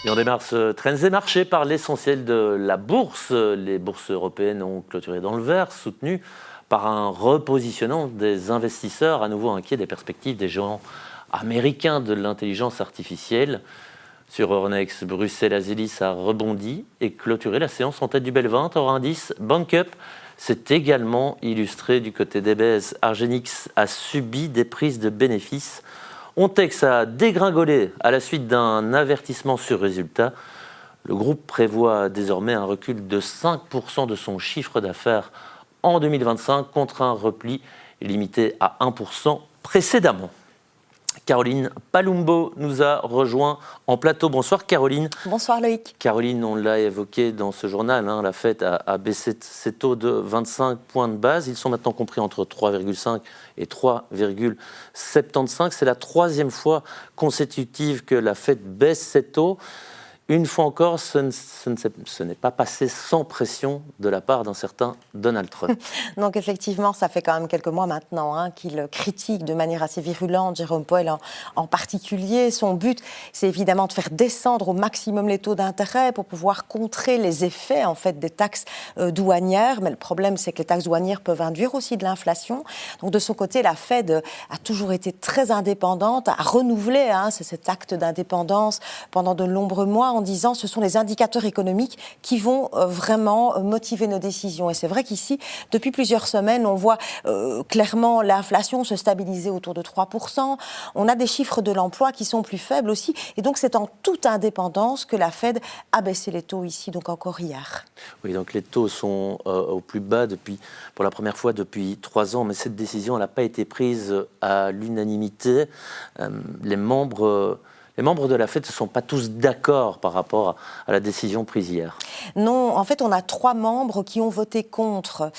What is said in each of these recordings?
Et on démarre ce Trends et Marchés par l'essentiel de la bourse. Les bourses européennes ont clôturé dans le vert, soutenues par un repositionnement des investisseurs, à nouveau inquiets des perspectives des géants américains de l'intelligence artificielle. Sur Euronext, Bruxelles Azelis a rebondi et clôturé la séance en tête du Bel 20. Hors indice, Bankup s'est également illustré du côté d'EBS. Argenix a subi des prises de bénéfices. Ontex a dégringolé à la suite d'un avertissement sur résultat. Le groupe prévoit désormais un recul de 5% de son chiffre d'affaires en 2025 contre un repli limité à 1% précédemment. Caroline Palumbo nous a rejoint en plateau. Bonsoir Caroline. Bonsoir Loïc. Caroline, on l'a évoqué dans ce journal, la Fed a baissé ses taux de 25 points de base. Ils sont maintenant compris entre 3,5 et 3,75. C'est la troisième fois consécutive que la Fed baisse ses taux. Une fois encore, ce n'est pas passé sans pression de la part d'un certain Donald Trump. Donc effectivement, ça fait quand même quelques mois maintenant qu'il critique de manière assez virulente Jérôme Powell en particulier. Son but, c'est évidemment de faire descendre au maximum les taux d'intérêt pour pouvoir contrer les effets en fait des taxes douanières. Mais le problème, c'est que les taxes douanières peuvent induire aussi de l'inflation. Donc de son côté, la Fed a toujours été très indépendante, a renouvelé cet acte d'indépendance pendant de nombreux mois, en disant ce sont les indicateurs économiques qui vont vraiment motiver nos décisions. Et c'est vrai qu'ici, depuis plusieurs semaines, on voit clairement l'inflation se stabiliser autour de 3%. On a des chiffres de l'emploi qui sont plus faibles aussi. Et donc, c'est en toute indépendance que la Fed a baissé les taux ici, donc encore hier. Oui, donc les taux sont au plus bas pour la première fois depuis 3 ans. Mais cette décision, elle n'a pas été prise à l'unanimité. Les membres de la Fed ne sont pas tous d'accord par rapport à la décision prise hier. Non, en fait, on a 3 membres qui ont voté contre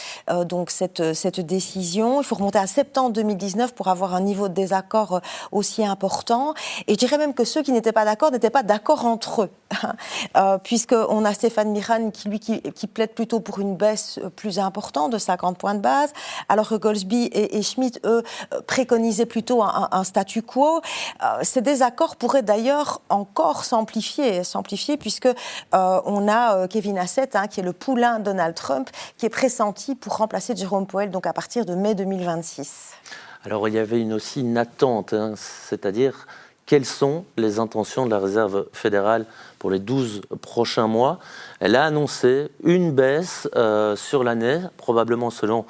donc cette décision. Il faut remonter à septembre 2019 pour avoir un niveau de désaccord aussi important. Et je dirais même que ceux qui n'étaient pas d'accord entre eux. Puisqu'on a Stéphane Miran qui plaide plutôt pour une baisse plus importante de 50 points de base, alors que Goldsby et Schmidt, eux, préconisaient plutôt un statu quo. Ces désaccords pourraient d'ailleurs encore s'amplifier puisque on a Kevin Hassett, qui est le poulain de Donald Trump, qui est pressenti pour remplacer Jérôme Powell donc à partir de mai 2026. Alors il y avait aussi une attente, c'est-à-dire quelles sont les intentions de la Réserve fédérale pour les 12 prochains mois. Elle a annoncé une baisse sur l'année, probablement selon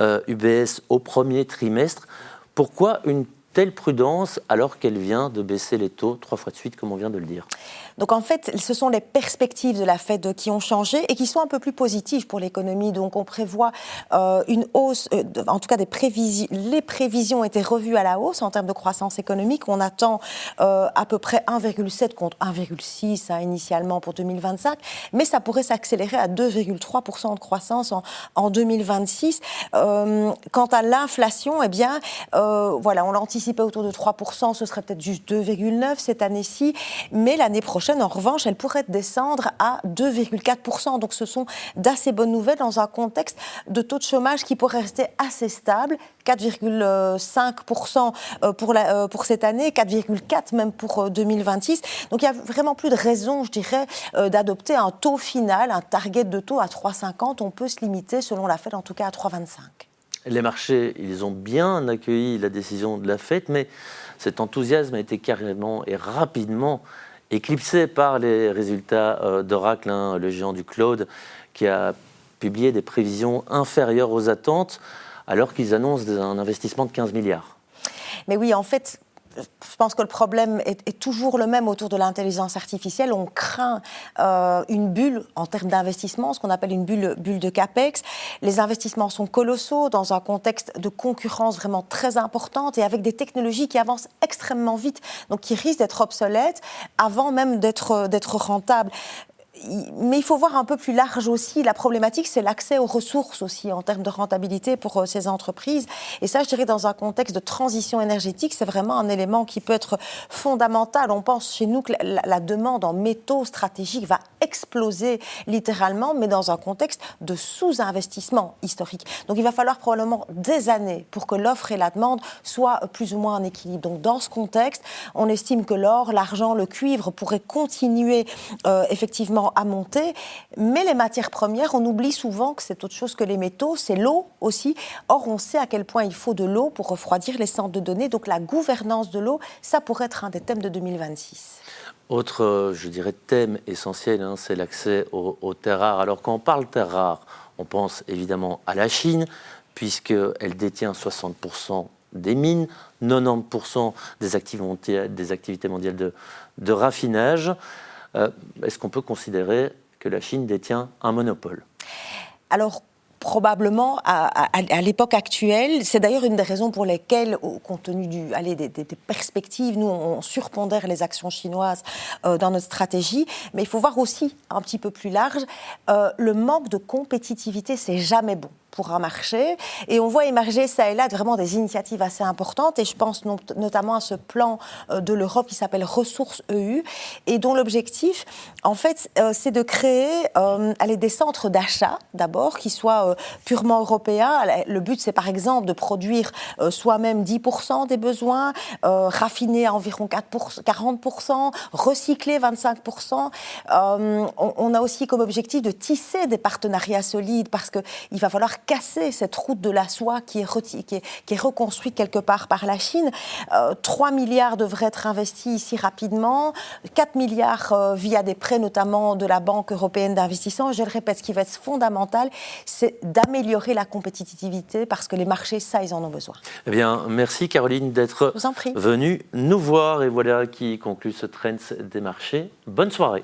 UBS au premier trimestre. Pourquoi une telle prudence alors qu'elle vient de baisser les taux 3 fois de suite, comme on vient de le dire? Donc en fait, ce sont les perspectives de la Fed qui ont changé et qui sont un peu plus positives pour l'économie. Donc on prévoit une hausse, en tout cas les prévisions ont été revues à la hausse en termes de croissance économique. On attend à peu près 1,7 contre 1,6 initialement pour 2025, mais ça pourrait s'accélérer à 2,3% de croissance en 2026. Quant à l'inflation, eh bien, on l'anticipait autour de 3%, ce serait peut-être juste 2,9 cette année-ci, mais l'année prochaine, en revanche, elle pourrait descendre à 2,4%. Donc ce sont d'assez bonnes nouvelles dans un contexte de taux de chômage qui pourrait rester assez stable, 4,5% pour cette année, 4,4% même pour 2026. Donc il n'y a vraiment plus de raison, je dirais, d'adopter un taux final, un target de taux à 3,50. On peut se limiter, selon la Fed, en tout cas à 3,25. Les marchés, ils ont bien accueilli la décision de la Fed, mais cet enthousiasme a été carrément et rapidement éclipsé par les résultats d'Oracle, le géant du cloud, qui a publié des prévisions inférieures aux attentes, alors qu'ils annoncent un investissement de 15 milliards. Mais oui, en fait, je pense que le problème est toujours le même autour de l'intelligence artificielle. On craint une bulle en termes d'investissement, ce qu'on appelle une bulle de CAPEX. Les investissements sont colossaux dans un contexte de concurrence vraiment très importante et avec des technologies qui avancent extrêmement vite, donc qui risquent d'être obsolètes avant même d'être rentables. Mais il faut voir un peu plus large aussi. La problématique, c'est l'accès aux ressources aussi en termes de rentabilité pour ces entreprises. Et ça, je dirais, dans un contexte de transition énergétique, c'est vraiment un élément qui peut être fondamental. On pense chez nous que la demande en métaux stratégiques va exploser littéralement, mais dans un contexte de sous-investissement historique. Donc il va falloir probablement des années pour que l'offre et la demande soient plus ou moins en équilibre. Donc dans ce contexte, on estime que l'or, l'argent, le cuivre pourraient continuer effectivement à monter, mais les matières premières, on oublie souvent que c'est autre chose que les métaux, c'est l'eau aussi. Or, on sait à quel point il faut de l'eau pour refroidir les centres de données, donc la gouvernance de l'eau, ça pourrait être un des thèmes de 2026. Autre, je dirais, thème essentiel, c'est l'accès aux terres rares. Alors, quand on parle terres rares, on pense évidemment à la Chine, puisqu'elle détient 60% des mines, 90% des activités mondiales de raffinage. Est-ce qu'on peut considérer que la Chine détient un monopole ? Alors, probablement, à l'époque actuelle, c'est d'ailleurs une des raisons pour lesquelles, compte tenu des perspectives, nous, on surpondère les actions chinoises dans notre stratégie. Mais il faut voir aussi, un petit peu plus large, le manque de compétitivité, c'est jamais bon pour un marché. Et on voit émerger ça et là vraiment des initiatives assez importantes. Et je pense notamment à ce plan de l'Europe qui s'appelle Ressources EU et dont l'objectif, en fait, c'est de créer des centres d'achat, d'abord, qui soient purement européens. Le but, c'est par exemple de produire soi-même 10% des besoins, raffiner à environ 40%, recycler 25%. On a aussi comme objectif de tisser des partenariats solides parce qu'il va falloir casser cette route de la soie qui est reconstruite quelque part par la Chine. 3 milliards devraient être investis ici rapidement, 4 milliards via des prêts notamment de la Banque européenne d'investissement. Je le répète, ce qui va être fondamental, c'est d'améliorer la compétitivité parce que les marchés, ça, ils en ont besoin. Eh bien, merci Caroline d'être venue nous voir et voilà qui conclut ce Trends des marchés. Bonne soirée.